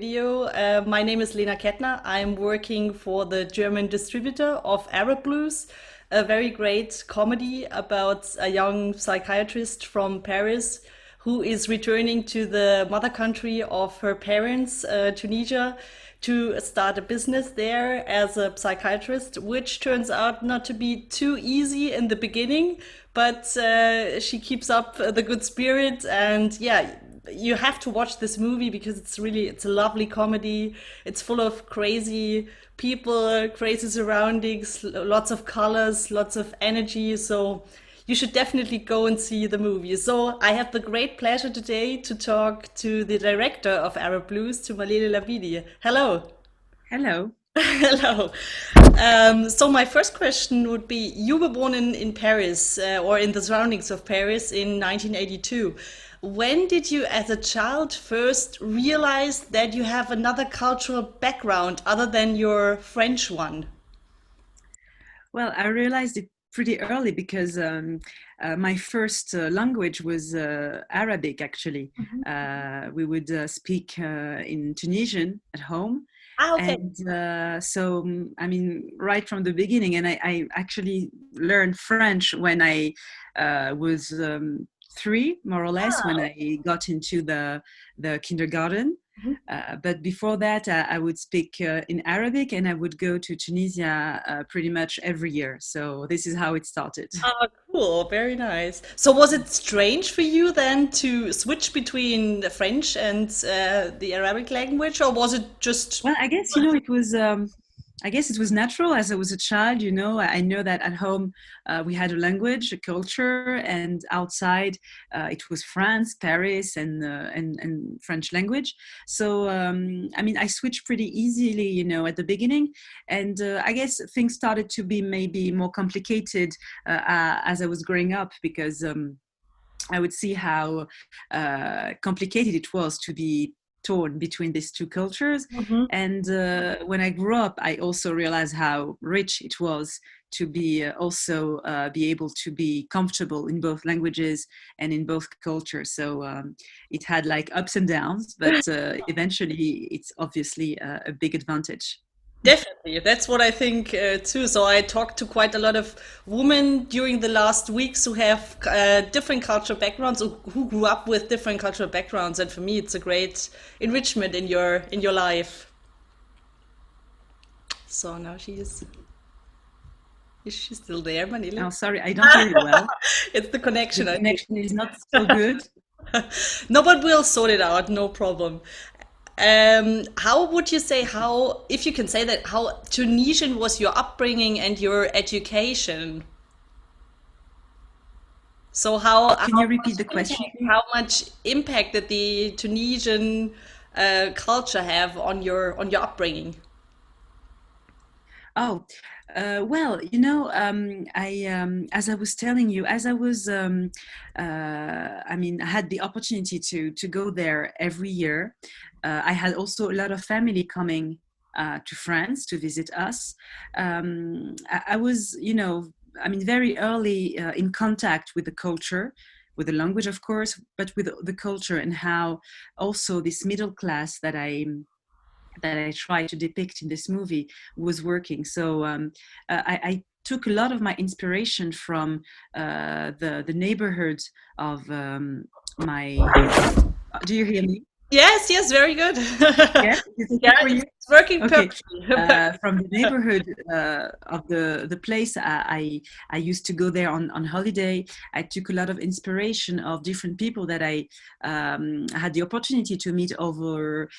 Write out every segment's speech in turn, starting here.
Video. My name is Lena Kettner. I'm working for the German distributor of Arab Blues, a very great comedy about a young psychiatrist from Paris who is returning to the mother country of her parents, Tunisia, to start a business there as a psychiatrist, which turns out not to be too easy in the beginning, but she keeps up the good spirit. And yeah, you have to watch this movie because it's a lovely comedy. It's full of crazy people, crazy surroundings, lots of colors, lots of energy. So you should definitely go and see the movie. So I have the great pleasure today to talk to the director of Arab Blues, to Manele Labidi. Hello. Hello. Hello. So my first question would be, you were born in Paris, or in the surroundings of Paris in 1982. When did you, as a child, first realize that you have another cultural background other than your French one? Well, I realized it pretty early because my first language was Arabic, actually. We would speak in Tunisian at home. Ah, okay. And I mean, right from the beginning, and I actually learned French when I was three, more or less, Ah, when okay. I got into the kindergarten. Mhm. But before that, I would speak in Arabic, and I would go to Tunisia pretty much every year. So this is how it started. Ah, cool. Very nice. So was it strange for you then to switch between the French and the Arabic language, or was it just... Well, I guess it was. I guess it was natural as I was a child. I know that at home we had a language, a culture, and outside it was France, Paris, and French language. So I mean, I switched pretty easily, at the beginning, and I guess things started to be maybe more complicated as I was growing up because. I would see how complicated it was to be torn between these two cultures. Mhm. And when I grew up, I also realized how rich it was to be also be able to be comfortable in both languages and in both cultures. So it had like ups and downs, but eventually it's obviously a big advantage. Definitely, that's what I think too. So I talked to quite a lot of women during the last weeks who have different cultural backgrounds, who grew up with different cultural backgrounds, and for me, it's a great enrichment in your life. So now is she still there, Manila? Oh, sorry, I don't hear you well. It's the The connection, I think. connection is not so good. No, but we'll sort it out, no problem. How would you say, how, if you can say that, how Tunisian was your upbringing and your education? So Can you repeat the question? how much impact did the Tunisian culture have on your upbringing? Oh, well, as I was telling you, as I was, I mean, I had the opportunity to go there every year. I had also a lot of family coming to France to visit us. I was, I mean, very early in contact with the culture, with the language, of course, but with the culture and how also this middle class that I tried to depict in this movie was working. So I took a lot of my inspiration from the neighborhood of my. Do you hear me? Yes, yes, very good. Yes, is it Yeah, okay for you? it's working Okay. perfectly. From the neighborhood of the place I used to go there on holiday. I took a lot of inspiration of different people that I had the opportunity to meet over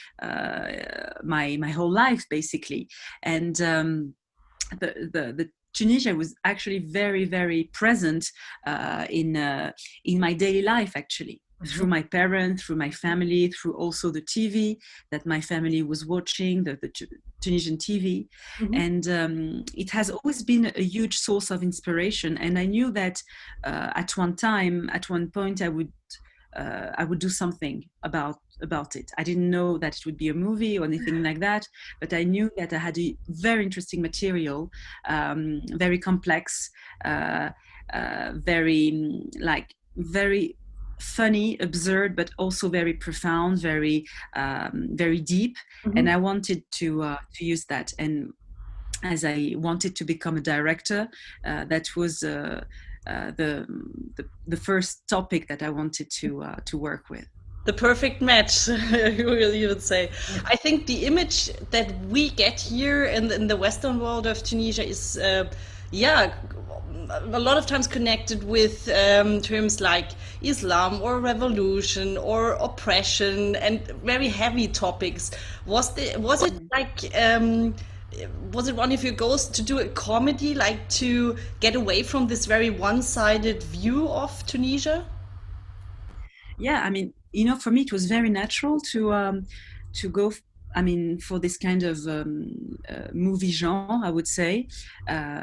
my whole life, basically. And the Tunisia was actually very, very present in my daily life, actually, through my parents, through my family, through also the TV that my family was watching, the Tunisian TV. Mhm. And it has always been a huge source of inspiration. And I knew that at one point, I would do something about it. I didn't know that it would be a movie or anything like that, but I knew that I had a very interesting material, very complex, very very funny, absurd, but also very profound, very deep. Mm-hmm. And I wanted to use that. And as I wanted to become a director, that was the first topic that I wanted to work with. The perfect match, you would say. I think the image that we get here in the Western world of Tunisia is, yeah, a lot of times connected with terms like Islam or revolution or oppression and very heavy topics. Was it like? Was it one of your goals to do a comedy, like to get away from this very one-sided view of Tunisia? Yeah, I mean, for me, it was very natural to go. For this kind of movie genre, I would say,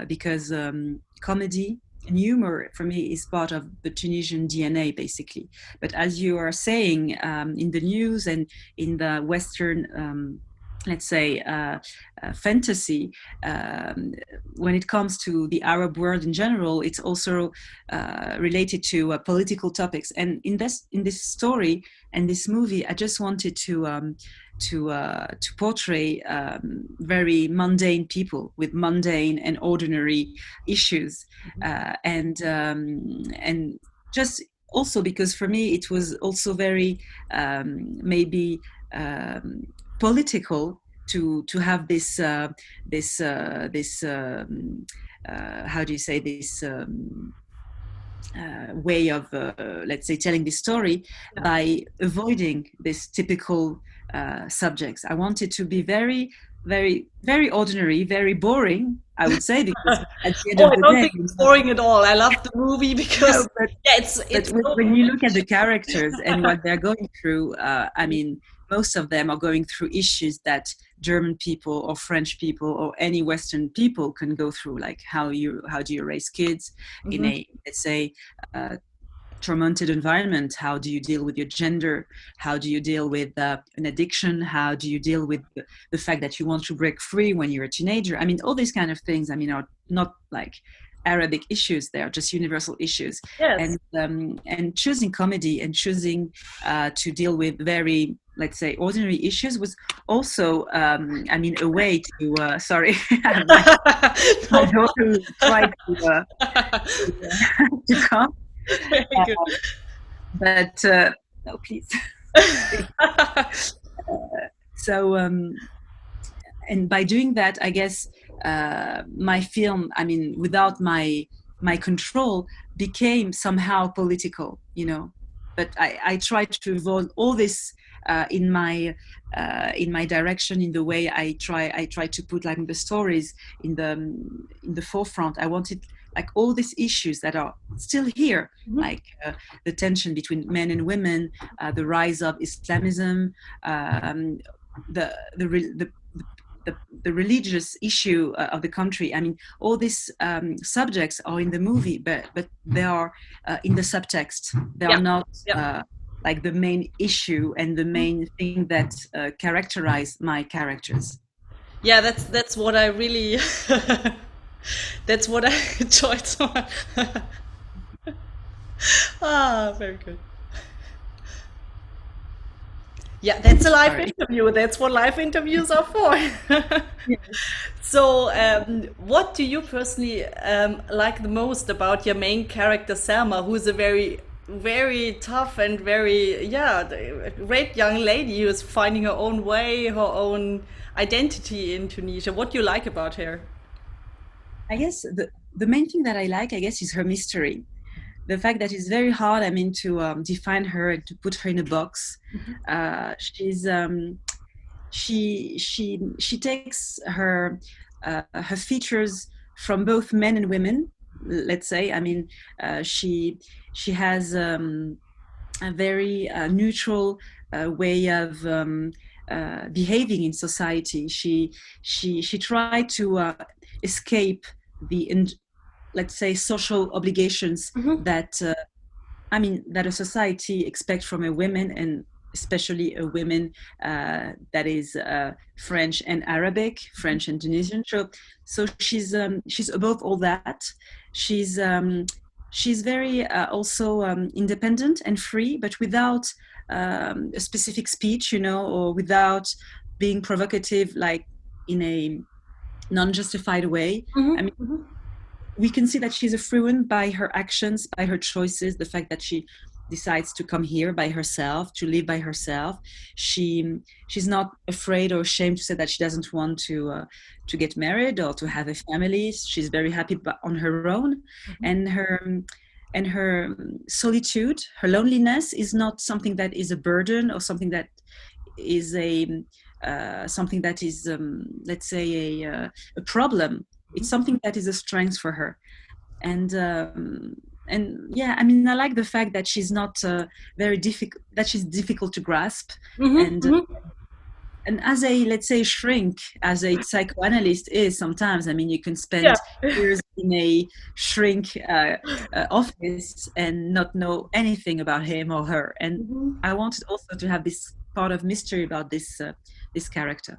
because comedy and humor for me is part of the Tunisian DNA, basically. But as you are saying, in the news and in the Western, let's say, fantasy, when it comes to the Arab world in general, it's also related to political topics. And in this story and this movie, I just wanted to portray very mundane people with mundane and ordinary issues, and just also because for me it was also very maybe political to have this how do you say this way of let's say telling this story, by avoiding this typical subjects. I wanted to be very, very, very ordinary, very boring, I would say, because at the end of the day, I don't think it's boring at all. I love the movie because no, but when you look at the characters and what they're going through, I mean, most of them are going through issues that German people or French people or any Western people can go through, like how do you raise kids in a, let's say, tormented environment? How do you deal with your gender? How do you deal with an addiction? How do you deal with the fact that you want to break free when you're a teenager? I mean, all these kind of things, I mean, are not like Arabic issues. They are just universal issues. Yes. And choosing comedy and choosing to deal with very, let's say, ordinary issues was also, I mean, a way to, sorry, my daughter tried to come. Very good. But no, please. So, and by doing that, I guess my film, I mean, without my control, became somehow political, But I tried to avoid all this in my direction, in the way I try to put like the stories in the forefront. I wanted like all these issues that are still here, like the tension between men and women, the rise of Islamism, the religious issue of the country. I mean, all these subjects are in the movie, but they are in the subtext. They are not like the main issue and the main thing that characterize my characters. Yeah, that's what I really that's what I enjoyed so much. Very good. Yeah, that's a live interview. That's what live interviews are for. So, what do you personally like the most about your main character, Selma, who is a very, very tough and very, great young lady who is finding her own way, her own identity in Tunisia? What do you like about her? I guess the main thing that I like, I guess, is her mystery. The fact that it's very hard, I mean, to define her and to put her in a box. She's she takes her features from both men and women. Let's say, I mean, she has a very neutral way of behaving in society. She tried to escape the let's say social obligations that I mean that a society expects from a woman, and especially a woman that is French and Arabic, French and Tunisian. So she's above all that. She's she's very also independent and free, but without a specific speech, you know, or without being provocative, like in a non-justified way. I mean, Mm-hmm. we can see that she's a fluent by her actions, by her choices, the fact that she decides to come here by herself, to live by herself. She's not afraid or ashamed to say that she doesn't want to get married or to have a family. She's very happy on her own, and her solitude, her loneliness is not something that is a burden or something is a something that is let's say a problem. It's something that is a strength for her. And yeah, I mean, I like the fact that she's not very difficult, that she's difficult to grasp. Mm-hmm. and Mm-hmm. and as a, let's say, shrink, as a psychoanalyst is sometimes, I mean, you can Yeah. spend years in a shrink office and not know anything about him or her. And Mhm. I wanted also to have this part of mystery about this character.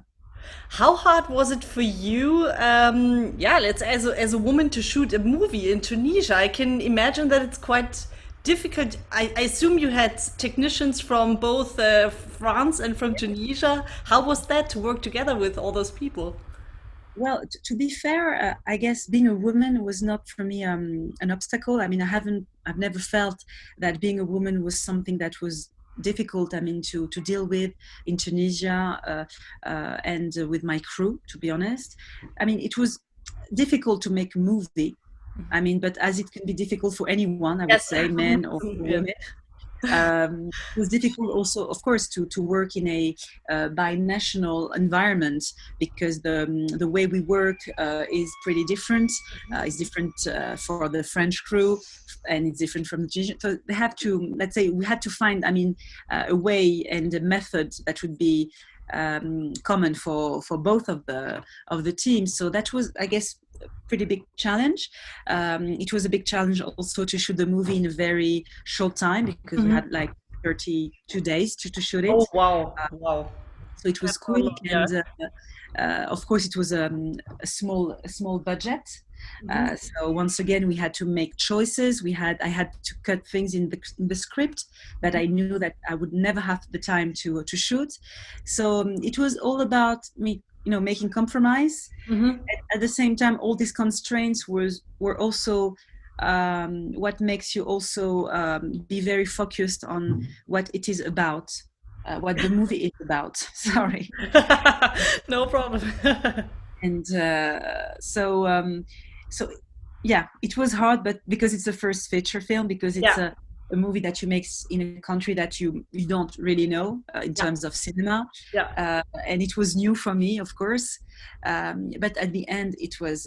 How hard was it for you, yeah, let's as a woman to shoot a movie in Tunisia? I can imagine that it's quite difficult. I assume you had technicians from both France and from Tunisia. How was that to work together with all those people? Well, to be fair, I guess being a woman was not for me an obstacle. I mean, I've never felt that being a woman was something that was difficult. I mean, to deal with in Tunisia and with my crew. To be honest, I mean, it was difficult to make a movie. I mean, but as it can be difficult for anyone, I would Yes. say, men or Yeah. women. It was difficult also, of course, to work in a binational environment, because the way we work is pretty different. It's different for the French crew, and it's different from the Tunisian. So they have to, let's say, we had to find, I mean, a way and a method that would be common for both of the teams. So that was, I guess, a pretty big challenge. It was a big challenge also to shoot the movie in a very short time, because we Mhm. had like 32 days to shoot it. Oh wow, wow. So it was That's a quick, lot, yeah. and of course it was a small budget. Mhm. So once again, we had to make choices. I had to cut things in the script that I knew that I would never have the time to shoot. So it was all about me, you know, making compromise. Mhm. At the same time, all these constraints were also what makes you also be very focused on what it is about, what the movie is about. Sorry. No problem. And so yeah, it was hard, but because it's the first feature film, because it's Yeah, a movie that you make in a country that you don't really know in yeah, terms of cinema, yeah. and it was new for me, of course, but at the end it was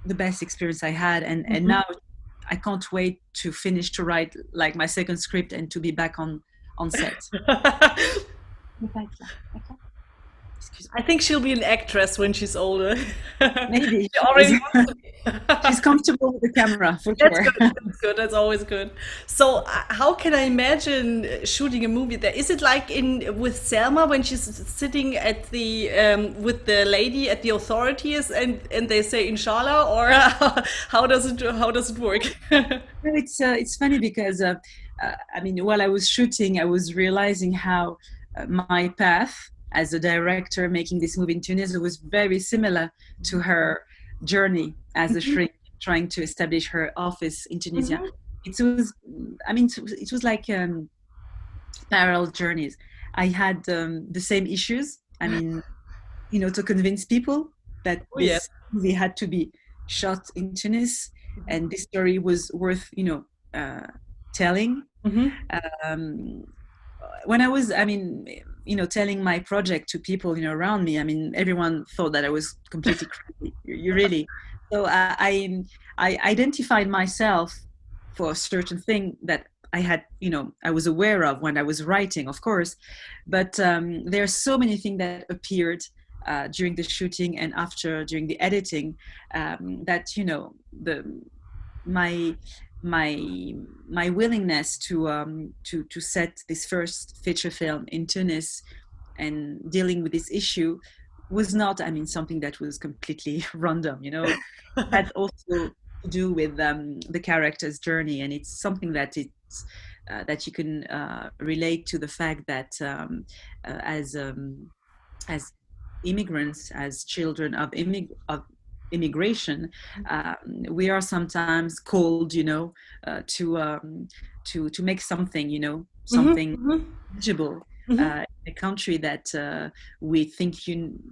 the best experience I had, and Mhm. now I can't wait to finish to write like my second script and to be back on set. Excuse me. I think she'll be an actress when she's older. Maybe She she already is. wants to She's be. comfortable with the camera for That's sure. good. That's good. That's always good. So, how can I imagine shooting a movie there? Is it like in with Selma when she's sitting at the with the lady at the authorities and they say Inshallah, or how does it work? No, it's funny because I mean, while I was shooting, I was realizing how my path as a director making this movie in Tunisia was very similar to her journey as a shrink trying to establish her office in Tunisia. Mhm. It was, I mean, it was like parallel journeys. I had the same issues. I mean, you know, to convince people that Oh yeah. this movie had to be shot in Tunis and this story was worth, you know, telling. Hmm. Um, when I was, I mean, you know, telling my project to people, you know, around me, I mean, everyone thought that I was completely crazy. You really. So I identified myself for a certain thing that I had, you know, I was aware of when I was writing, of course, but there are so many things that appeared during the shooting and after during the editing that, you know, the my my willingness to set this first feature film in Tunis and dealing with this issue was not, I mean, something that was completely random, you know. It had also to do with the character's journey, and it's something that it's that you can relate to the fact that as immigrants, as children of immigration, we are sometimes called, to make something, something tangible in a country that we think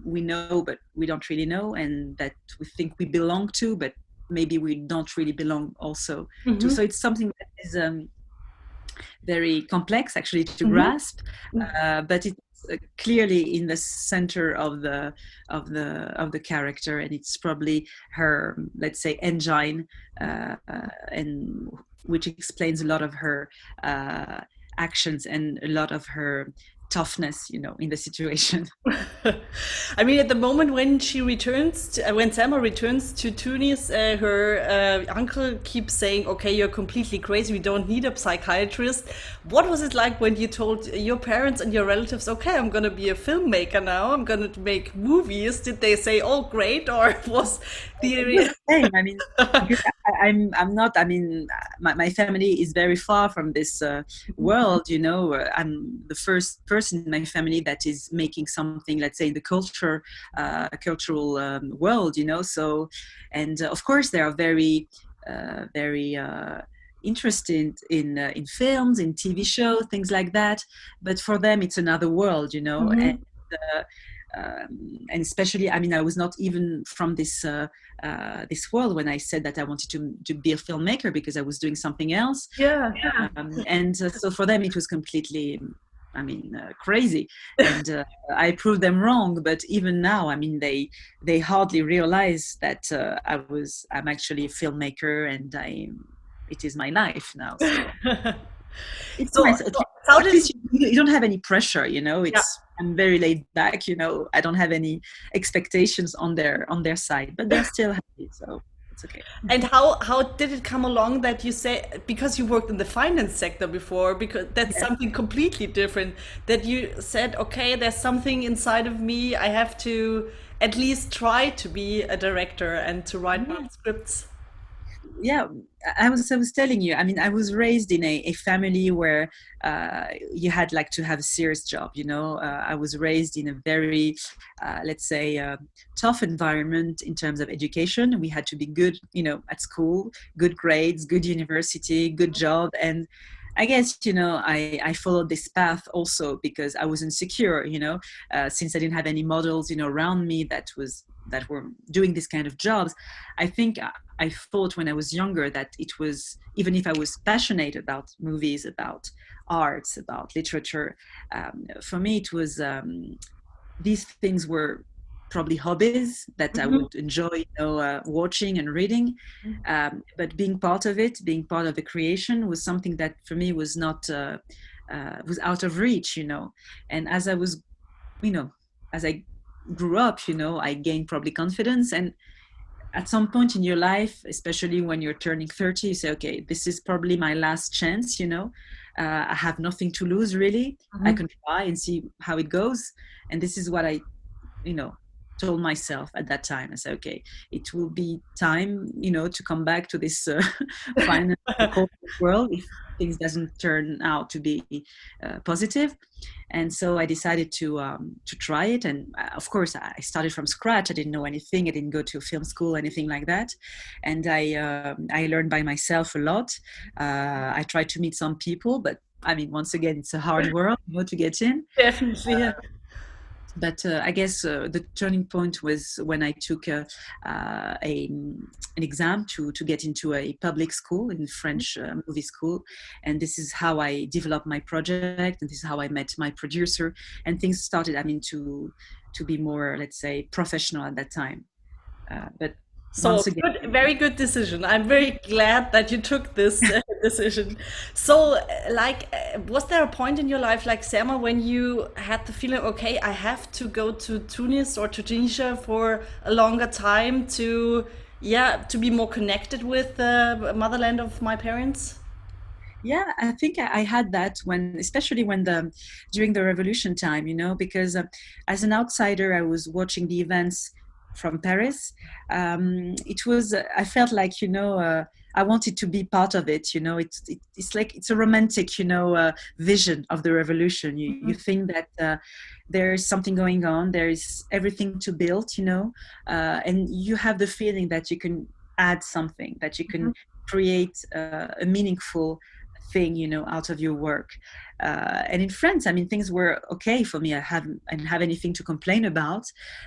we know, but we don't really know, and that we think we belong to, but maybe we don't really belong also to. So it's something that is very complex actually to grasp, but it's clearly in the center of the character, and it's probably her, let's say, engine, and which explains a lot of her actions and a lot of her toughness, in the situation. I mean, at the moment when she returns, when Selma returns to Tunis, her uncle keeps saying, "Okay, you're completely crazy. We don't need a psychiatrist." What was it like when you told your parents and your relatives, "Okay, I'm going to be a filmmaker now. I'm going to make movies"? Did they say, "Oh, great," or was the same? I mean, I'm not. I mean, my family is very far from this world. I'm the first person in my family that is making something, let's say, in the cultural world. So, and of course, they are very interested in films, in TV shows, things like that. But for them, it's another world. And especially, I mean, I was not even from this world when I said that I wanted to be a filmmaker, because I was doing something else. And so for them, it was completely, crazy. And I proved them wrong. But even now, I mean, they hardly realize that I'm actually a filmmaker, and it is my life now. So. It's nice. At least you don't have any pressure, I'm very laid back, I don't have any expectations on their side, but they're still happy, so it's okay. And how did it come along that you say, because you worked in the finance sector before, because that's something completely different, that you said, okay, there's something inside of me, I have to at least try to be a director and to write my scripts? Yeah, I was telling you, I mean, I was raised in a family where you had like to have a serious job, I was raised in a very, let's say, tough environment in terms of education. We had to be good, at school, good grades, good university, good job. And I guess, I followed this path also because I was insecure, since I didn't have any models, around me that were doing this kind of jobs. I think I thought when I was younger that it was, even if I was passionate about movies, about arts, about literature, for me it was, these things were probably hobbies that I would enjoy, watching and reading. But being part of it, being part of the creation, was something that for me was not, was out of reach, And as I was, as I grew up, I gained probably confidence. And at some point in your life, especially when you're turning 30, you say, okay, this is probably my last chance, I have nothing to lose, really. I can try and see how it goes. And this is what I, told myself at that time. I said, okay, it will be time, to come back to this finance corporate world if things doesn't turn out to be positive. And so I decided to try it. And of course, I started from scratch. I didn't know anything. I didn't go to film school, anything like that. And I learned by myself a lot. I tried to meet some people, but I mean, once again, it's a hard world, to get in. Definitely, yeah. But I guess the turning point was when I took an exam to get into a public school, in French movie school. And this is how I developed my project, and this is how I met my producer. And things started, to be more, let's say, professional at that time. But so very good decision. I'm very glad that you took this decision. So, was there a point in your life, like Selma, when you had the feeling, okay, I have to go to Tunis or to Tunisia for a longer time to be more connected with the motherland of my parents? Yeah, I think I had that especially during the revolution time, because as an outsider, I was watching the events from Paris. It was I felt like, you know, I wanted to be part of it. You know, it's like it's a romantic, you know, vision of the revolution. You think that there is something going on, there is everything to build, you know, and you have the feeling that you can add something, that you can create a meaningful thing, you know, out of your work. And in France, I mean, things were okay for me. I didn't have anything to complain about,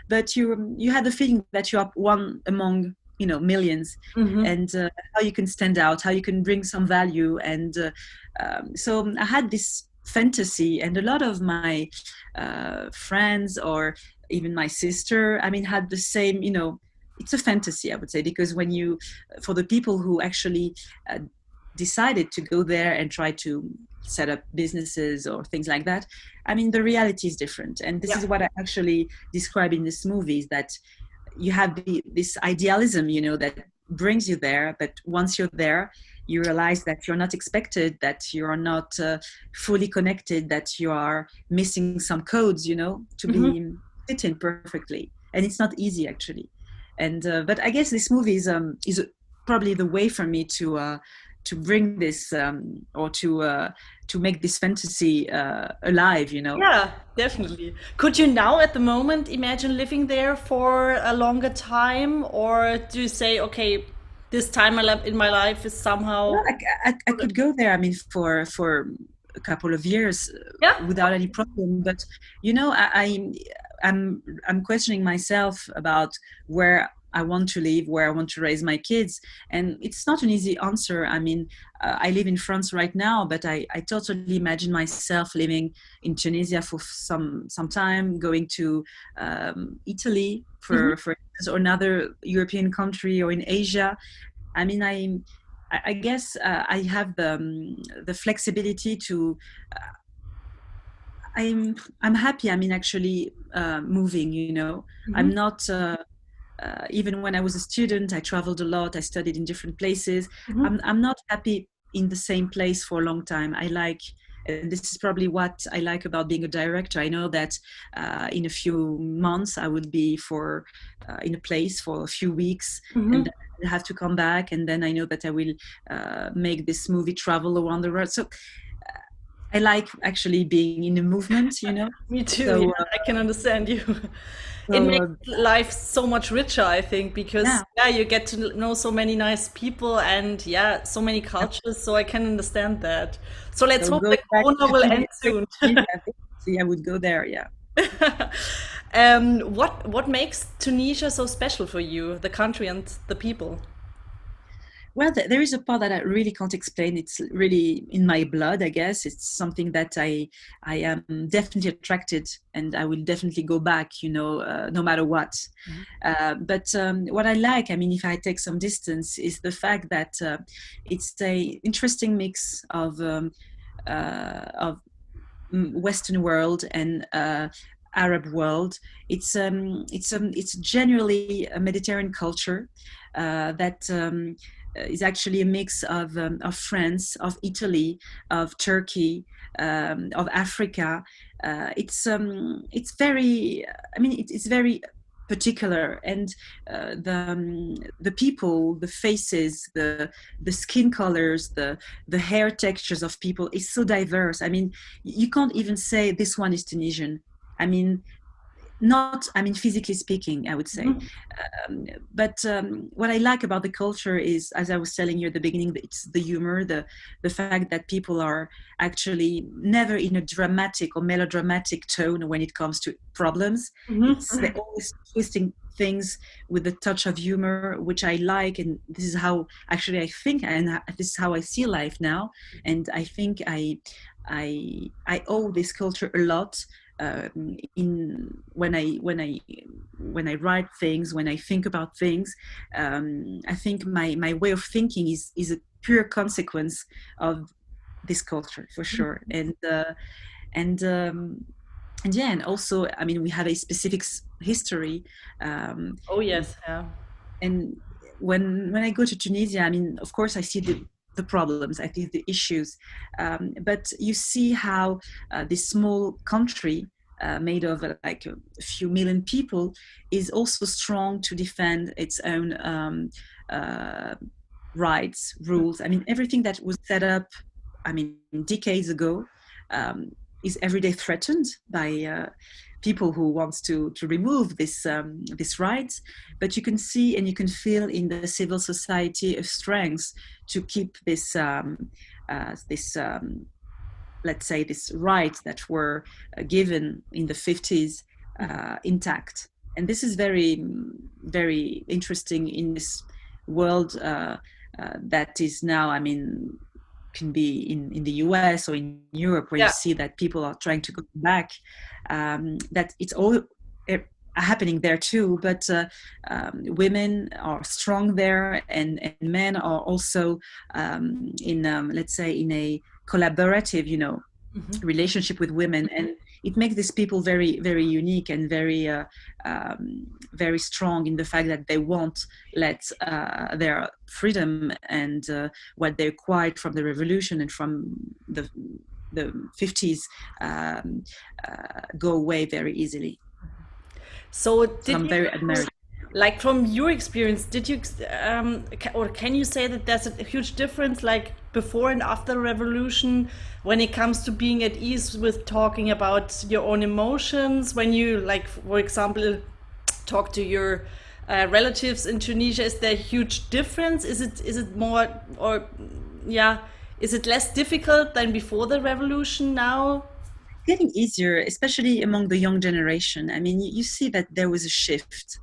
but you had the feeling that you are one among, you know, millions, and how you can stand out, how you can bring some value. And so I had this fantasy, and a lot of my friends, or even my sister, I mean, had the same, you know, it's a fantasy, I would say, because when you, for the people who actually decided to go there and try to set up businesses or things like that, I mean, the reality is different. And this is what I actually describe in this movie, is that you have this idealism, you know, that brings you there, but once you're there, you realize that you're not expected, that you're not fully connected, that you are missing some codes, you know, to be fit in perfectly. And it's not easy, actually. And but I guess this movie is probably the way for me to bring this or to make this fantasy alive, you know. Yeah, definitely. Could you now at the moment imagine living there for a longer time, or do you say, okay, this time in my life is somehow... Well, I could go there, I mean, for a couple of years Yeah. without any problem. But you know, I'm questioning myself about where I want to live, where I want to raise my kids, and it's not an easy answer. I mean, I live in France right now, but I totally imagine myself living in Tunisia for some time, going to Italy for instance, or another European country, or in Asia. I mean, I guess I have the flexibility to. I'm happy. I mean, actually moving. You know, I'm not. Even when I was a student, I traveled a lot. I studied in different places. I'm not happy in the same place for a long time. I like, and this is probably what I like about being a director. I know that in a few months I would be in a place for a few weeks, and then I have to come back, and then I know that I will make this movie travel around the world. So I like actually being in a movement, you know. Me too. So, yeah, I can understand you. It makes life so much richer, I think, because you get to know so many nice people and so many cultures. So I can understand that. So let's hope that Corona will end soon. I would go there. Yeah. What makes Tunisia so special for you, the country and the people? Well, there is a part that I really can't explain. It's really in my blood, I guess. It's something that I am definitely attracted, and I will definitely go back, you know, no matter what. But what I like, I mean, if I take some distance, is the fact that it's a interesting mix of Western world and Arab world. It's generally a Mediterranean culture that is actually a mix of France, of Italy, of Turkey, of Africa. It's very, I mean, it's very particular, and the people, the faces, the skin colors, the hair textures of people is so diverse. I mean, you can't even say this one is Tunisian. I mean, physically speaking, I would say. But what I like about the culture is, as I was telling you at the beginning, it's the humor, the fact that people are actually never in a dramatic or melodramatic tone when it comes to problems. They're always twisting things with a touch of humor, which I like, and this is how actually I think, and this is how I see life now. And I think I owe this culture a lot. When I write things, when I think about things, I think my way of thinking is a pure consequence of this culture, for sure. And also, I mean, we have a specific history. Oh yes, yeah. And when I go to Tunisia, I mean, of course, I see the problems, I think the issues, but you see how this small country made of like a few million people, is also strong to defend its own rights, rules. I mean, everything that was set up, I mean, decades ago, is every day threatened by people who wants to remove this rights. But you can see and you can feel in the civil society a strength to keep this let's say this rights that were given in the 50s intact. And this is very, very interesting in this world that is now, I mean, can be in the US or in Europe, where you see that people are trying to go back, that it's all happening there too, but women are strong there, and men are also in let's say in a collaborative, you know, relationship with women, and it makes these people very, very unique and very very strong in the fact that they won't let their freedom and what they acquired from the revolution and from the 50s go away very easily. So I'm very admiring. Like from your experience, did you or can you say that there's a huge difference, like before and after the revolution, when it comes to being at ease with talking about your own emotions? When you, like, for example, talk to your relatives in Tunisia, is there a huge difference? Is it more, or is it less difficult than before the revolution now? Getting easier, especially among the young generation. I mean, you see that there was a shift.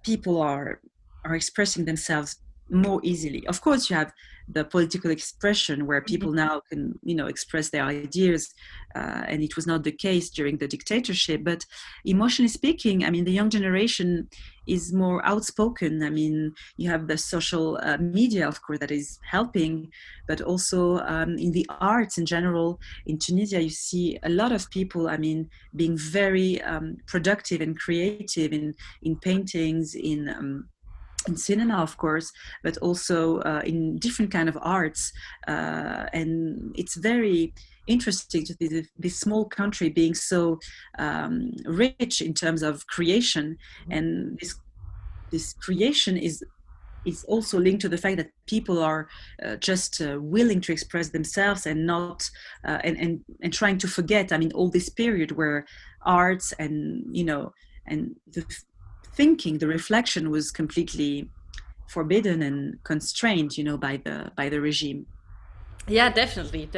People are expressing themselves more easily. Of course, you have the political expression where people now can, you know, express their ideas, and it was not the case during the dictatorship. But emotionally speaking, I mean, the young generation is more outspoken. I mean, you have the social media, of course, that is helping, but also in the arts in general. In Tunisia, you see a lot of people, I mean, being very productive and creative in paintings, in cinema, of course, but also in different kind of arts. And it's very interesting to see this small country being so rich in terms of creation. And this creation is also linked to the fact that people are just willing to express themselves and not and trying to forget, I mean, all this period where arts and, you know, and the thinking, the reflection was completely forbidden and constrained, you know, by the regime. Yeah, definitely.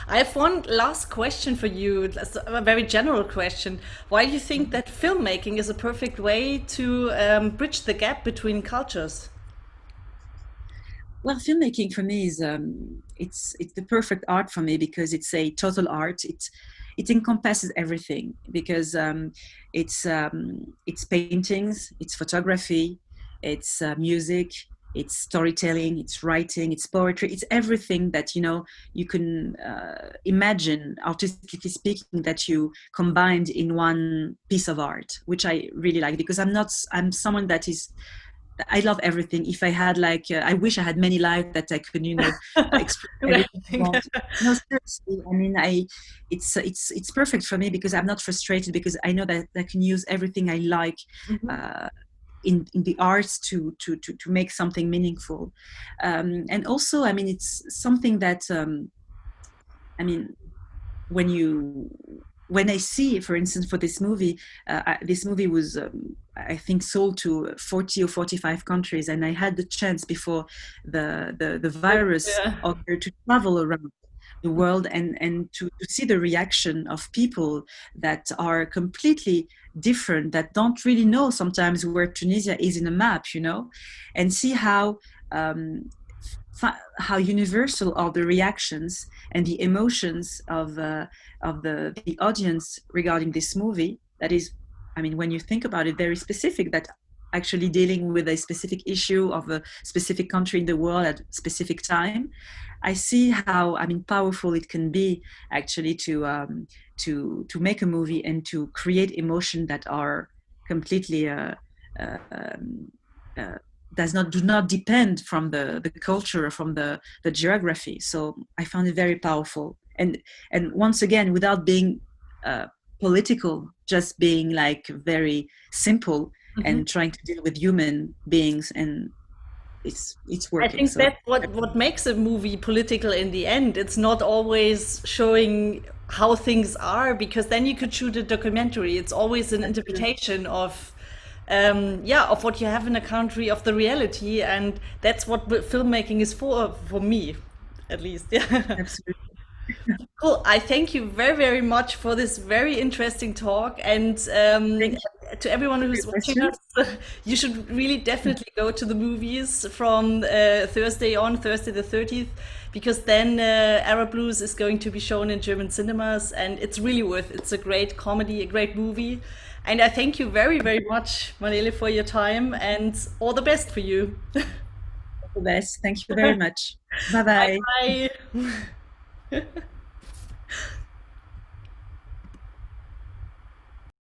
I have one last question for you. That's a very general question. Why do you think that filmmaking is a perfect way to bridge the gap between cultures? Well, filmmaking for me is it's the perfect art for me because it's a total art. It encompasses everything because it's paintings, it's photography, it's music, it's storytelling, it's writing, it's poetry, it's everything that, you know, you can imagine, artistically speaking, that you combined in one piece of art, which I really like because I'm someone that is, I love everything. If I had like, I wish I had many lives that I could, you know, express everything I want. No, seriously. I mean, it's perfect for me because I'm not frustrated because I know that I can use everything I like in the arts to make something meaningful. And also, I mean, it's something that, I mean, when I see, for instance, for this movie was, I think, sold to 40 or 45 countries, and I had the chance before the virus occurred to travel around the world and to see the reaction of people that are completely different, that don't really know sometimes where Tunisia is in a map, you know, and see how universal are the reactions and the emotions of the audience regarding this movie. That is, I mean, when you think about it, very specific, that actually dealing with a specific issue of a specific country in the world at a specific time. I see how, I mean, powerful it can be actually to make a movie and to create emotion that are completely do not depend from the culture or from the geography. So I found it very powerful, and once again, without being political, just being like very simple and trying to deal with human beings, and it's I working. think So that's what makes a movie political in the end. It's not always showing how things are, because then you could shoot a documentary. It's always an interpretation of, yeah, of what you have in a country, of the reality, and that's what filmmaking is for me, at least. Yeah. absolutely. Cool. I thank you very, very much for this very interesting talk. And Thank you to everyone for who's your watching questions. us, you should really definitely go to the movies from Thursday the 30th, because then Arab Blues is going to be shown in German cinemas, and it's really worth it. It's a great comedy, a great movie. And I thank you very, very much, Manele, for your time, and all the best for you. The best. Thank you very much. Bye Bye bye. bye.